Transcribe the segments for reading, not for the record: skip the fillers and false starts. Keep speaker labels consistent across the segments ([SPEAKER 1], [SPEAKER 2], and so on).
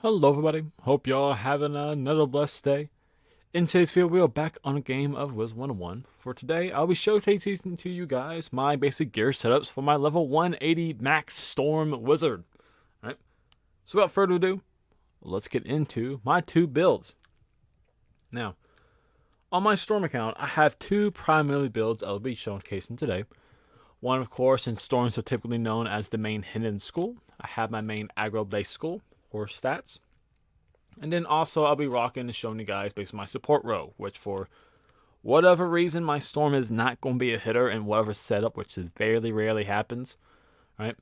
[SPEAKER 1] Hello everybody, hope y'all having another blessed day. In today's video, we are back on a game of Wizard101. For today, I'll be showcasing to you guys my basic gear setups for my level 180 max Storm Wizard. Alright, so without further ado, let's get into my two builds. Now, on my Storm account, I have two primary builds I'll be showcasing today. One, of course, in Storms are typically known as the main hidden school. I have my main aggro-based school, or stats. And then also I'll be rocking and showing you guys basically my support row, which for whatever reason my Storm is not going to be a hitter in whatever setup, which is very rarely happens, right?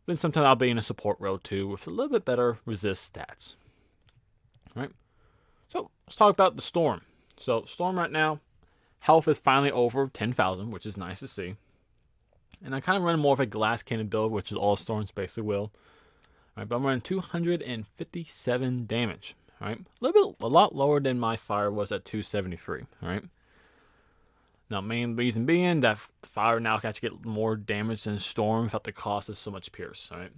[SPEAKER 1] Then sometimes I'll be in a support row too with a little bit better resist stats, right? So let's talk about the Storm. So Storm right now, health is finally over 10,000, which is nice to see. And I kind of run more of a glass cannon build, which is all Storms basically will. All right, but I'm running 257 damage. All right, a lot lower than my fire was at 273. All right. Now, main reason being that fire now can actually get more damage than Storm without the cost of so much pierce. All right.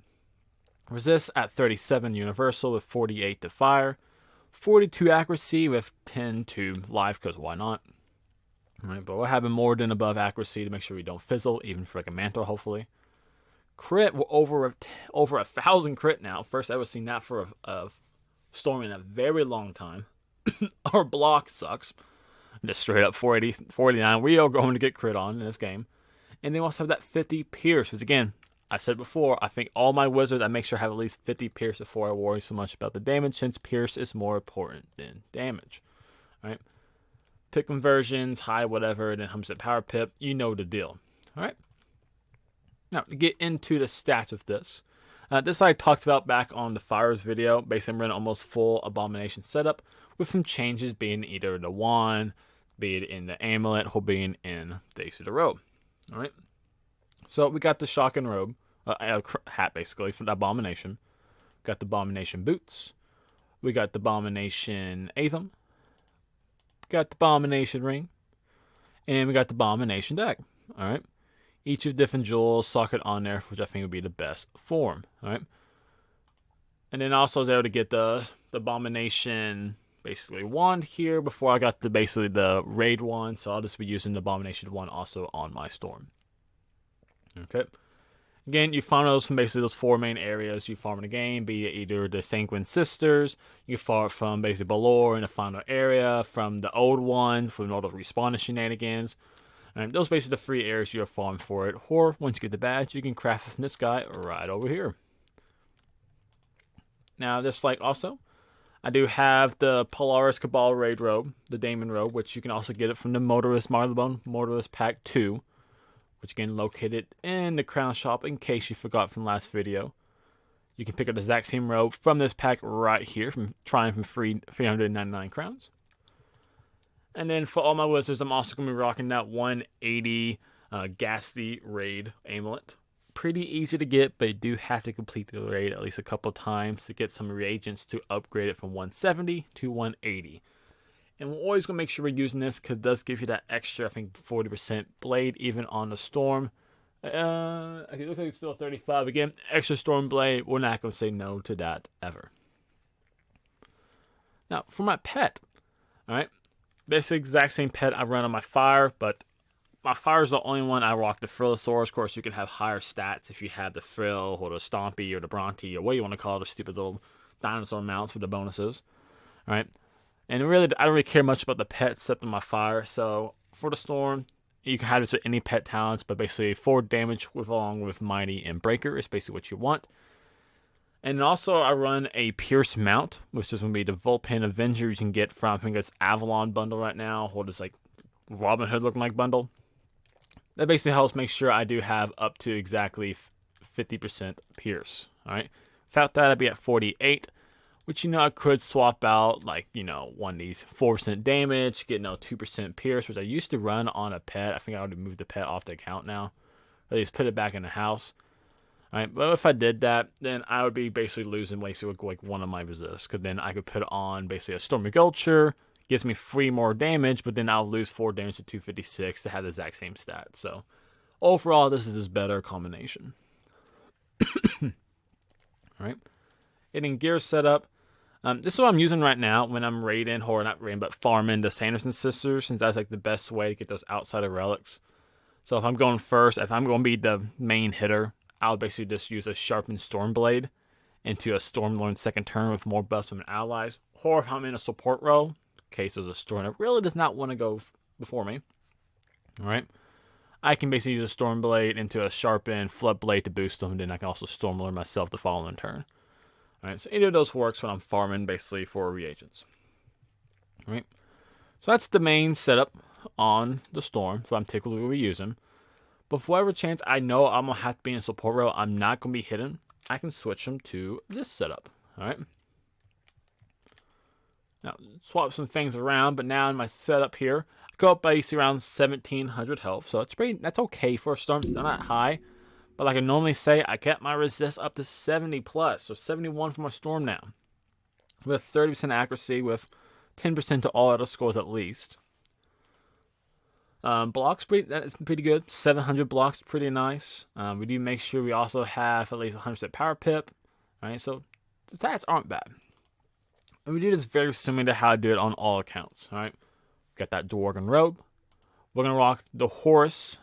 [SPEAKER 1] Resist at 37 universal with 48 to fire, 42 accuracy with 10 to life because why not? All right, but we're having more than above accuracy to make sure we don't fizzle, even for like a mantle, hopefully. Crit, we're over 1,000 crit now. First ever seen that for a Storm in a very long time. Our block sucks. Just straight up 480, 489. We are going to get crit on in this game. And they also have that 50 pierce, which again, I said before, I think all my wizards, I make sure I have at least 50 pierce before I worry so much about the damage, since pierce is more important than damage. All right. Pick conversions, high whatever, then 100% power pip. You know the deal. All right. Now, to get into the stats of this, this I talked about back on the Fires video. Basically, I'm running almost full Abomination setup with some changes being either the wand, be it in the amulet, or being in the Ace of the Robe. All right. So we got the shotgun robe, hat basically for the Abomination. Got the Abomination boots. We got the Abomination Aethum. Got the Abomination ring, and we got the Abomination deck. All right. Each of different jewels socket on there, which I think would be the best form. All right. And then also I was able to get the Abomination basically wand here before I got basically the raid wand. So I'll just be using the Abomination wand also on my Storm. Okay. Again, you farm those from basically those four main areas you farm in the game, be it either the Sanguine Sisters, you farm from basically Balor in the final area, from the old ones, from all the respawn shenanigans. And those are basically the free areas you're farming for it. Or once you get the badge, you can craft it from this guy right over here. Now, just like also, I do have the Polaris Cabal Raid robe, the Daemon robe, which you can also get it from the Motorist Marlebone Motorist Pack 2, which again located in the Crown Shop in case you forgot from last video. You can pick up the exact same robe from this pack right here, from trying from free 399 crowns. And then for all my wizards, I'm also going to be rocking that 180 Ghastly Raid amulet. Pretty easy to get, but you do have to complete the raid at least a couple times to get some reagents to upgrade it from 170 to 180. And we're always going to make sure we're using this because it does give you that extra, I think, 40% blade even on the Storm. Okay, it looks like it's still 35. Again, extra Storm blade, we're not going to say no to that ever. Now, for my pet, all right. This exact same pet I run on my fire, but my fire is the only one I rock the Frillosaurus. Of course, you can have higher stats if you have the Frill or the Stompy or the Bronte or what you want to call it, the stupid little dinosaur mounts for the bonuses. All right, and really, I don't really care much about the pet except in my fire. So for the Storm, you can have this with any pet talents, but basically 4 damage along with Mighty and Breaker is basically what you want. And also, I run a Pierce mount, which is going to be the Vulpin Avenger you can get from, I think it's Avalon bundle right now, or this like Robin Hood looking like bundle. That basically helps make sure I do have up to exactly 50% Pierce. All right. Without that, I'd be at 48, which, I could swap out, like, one of these 4% damage, get 2% Pierce, which I used to run on a pet. I think I would moved the pet off the account now, or at least put it back in the house. All right, but if I did that, then I would be basically losing basically like one of my resists, because then I could put on basically a Stormy Gulcher, gives me 3 more damage, but then I'll lose 4 damage to 256 to have the exact same stat. So overall, this is a better combination. All right, and in gear setup, This is what I'm using right now when I'm raiding, or not raiding, but farming the Sanderson sisters, since that's like the best way to get those outside of relics. So if I'm going first, if I'm going to be the main hitter, I'll basically just use a sharpened Stormblade into a Stormlord second turn with more buffs from allies. Or if I'm in a support role, in case there's a Storm that really does not want to go before me, alright, I can basically use a Stormblade into a sharpened Floodblade to boost them, and then I can also Stormlord myself the following turn. Alright, so either of those works when I'm farming basically for reagents. Alright, so that's the main setup on the Storm, so I'm typically using. But for whatever chance I know I'm going to have to be in a support role, I'm not going to be hidden, I can switch them to this setup. Alright, now swap some things around, but now in my setup here, I go up basically around 1700 health, so that's okay for a Storm. It's not high. But like I normally say, I kept my resist up to 70 plus, so 71 for my Storm now. With 30% accuracy, with 10% to all other scores at least. Blocks, that is pretty good. 700 blocks, pretty nice. We do make sure we also have at least 100% power pip. Right, so the stats aren't bad. And we do this very similar to how I do it on all accounts. Right, got that Dwarven robe. We're gonna rock the Horus,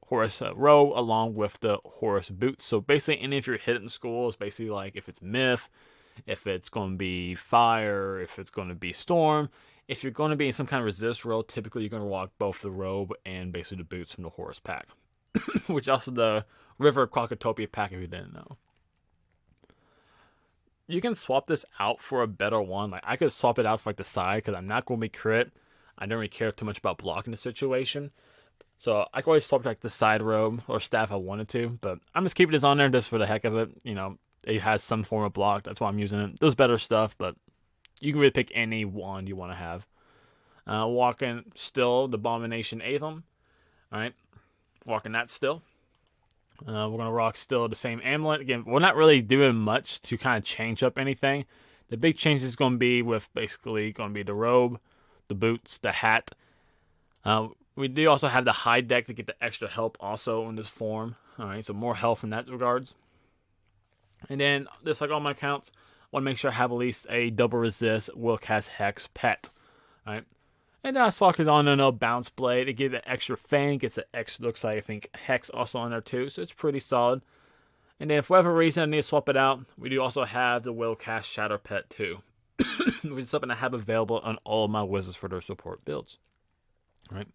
[SPEAKER 1] Horus robe along with the Horus boots. So basically, any of your hidden schools, basically like if it's myth, if it's going to be fire, if it's going to be storm, if you're going to be in some kind of resist role, typically you're going to rock both the robe and basically the boots from the Horus pack, which is also the River Crocotopia pack if you didn't know. You can swap this out for a better one. Like I could swap it out for like the side because I'm not going to be crit. I don't really care too much about blocking the situation. So I could always swap like the side robe or staff if I wanted to, but I'm just keeping this on there just for the heck of it. You know, it has some form of block. That's why I'm using it. There's better stuff, but you can really pick any wand you want to have. Walking still the Abomination Aetham. Alright, walking that still. We're going to rock still the same amulet. Again, we're not really doing much to kind of change up anything. The big change is going to be with basically going to be the robe, the boots, the hat. We do also have the hide deck to get the extra help also in this form. Alright, so more health in that regards. And then, just like all my accounts, I want to make sure I have at least a double resist will cast Hex pet. Alright. And then I slot it on a bounce blade to get the extra fang. Gets the extra, looks like I think Hex also on there too. So it's pretty solid. And then for whatever reason I need to swap it out, we do also have the will cast Shatter pet too. Which is something I have available on all of my wizards for their support builds. Alright.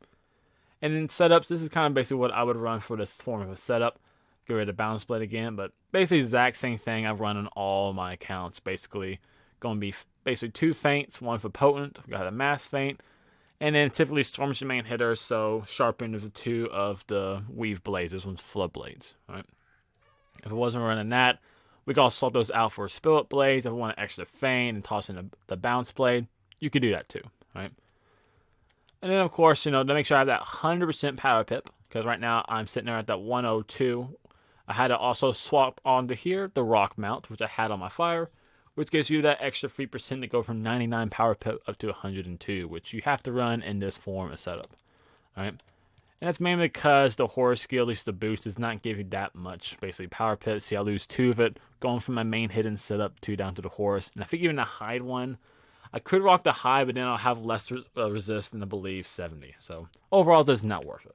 [SPEAKER 1] And in setups, this is kind of basically what I would run for this form of a setup. Get rid of Bounce Blade again, but basically the exact same thing I've run on all my accounts. Basically, going to be basically 2 feints, 1 for Potent. We got a Mass Feint. And then typically Storm's your main hitter, so Sharpen is the 2 of the Weave Blades. This one's Flood Blades. Right? If it wasn't running that, we can also swap those out for Spirit Blades. If we want an extra Feint and toss in the Bounce Blade, you could do that too. Right? And then, of course, you know, to make sure I have that 100% power pip, because right now I'm sitting there at that 102. I had to also swap onto here the rock mount, which I had on my fire, which gives you that extra 3% to go from 99 power pip up to 102, which you have to run in this form of setup. Alright? And that's mainly because the Horus skill, at least the boost, does not give you that much, basically, power pip. See, I lose 2 of it, going from my main hidden setup to down to the Horus. And I think even the hide one, I could rock the high, but then I'll have less resist than I believe 70. So overall, it's not worth it.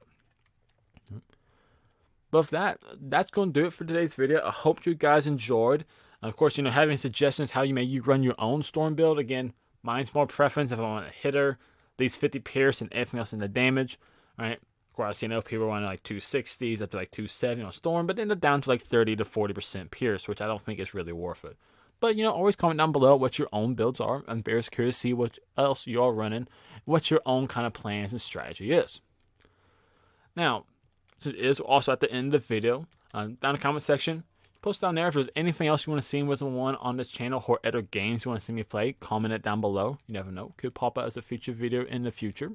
[SPEAKER 1] But with that's going to do it for today's video. I hope you guys enjoyed. Of course, you know, having suggestions how you run your own Storm build. Again, mine's more preference if I want a hitter, at least 50 pierce and anything else in the damage. Right? Of course, you know, people want like 260s up to like 270 on Storm, but then they're down to like 30 to 40% pierce, which I don't think is really worth it. But, you know, always comment down below what your own builds are. I'm very curious to see what else you are running, what your own kind of plans and strategy is. Now, it is also at the end of the video, down in the comment section, post down there if there's anything else you want to see in Wizard101 on this channel or other games you want to see me play. Comment it down below. You never know. Could pop out as a feature video in the future.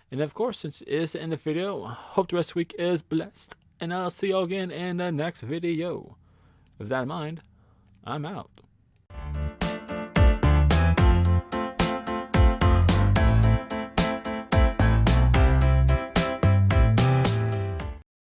[SPEAKER 1] And of course, since it is the end of the video, I hope the rest of the week is blessed. And I'll see you all again in the next video. With that in mind, I'm out.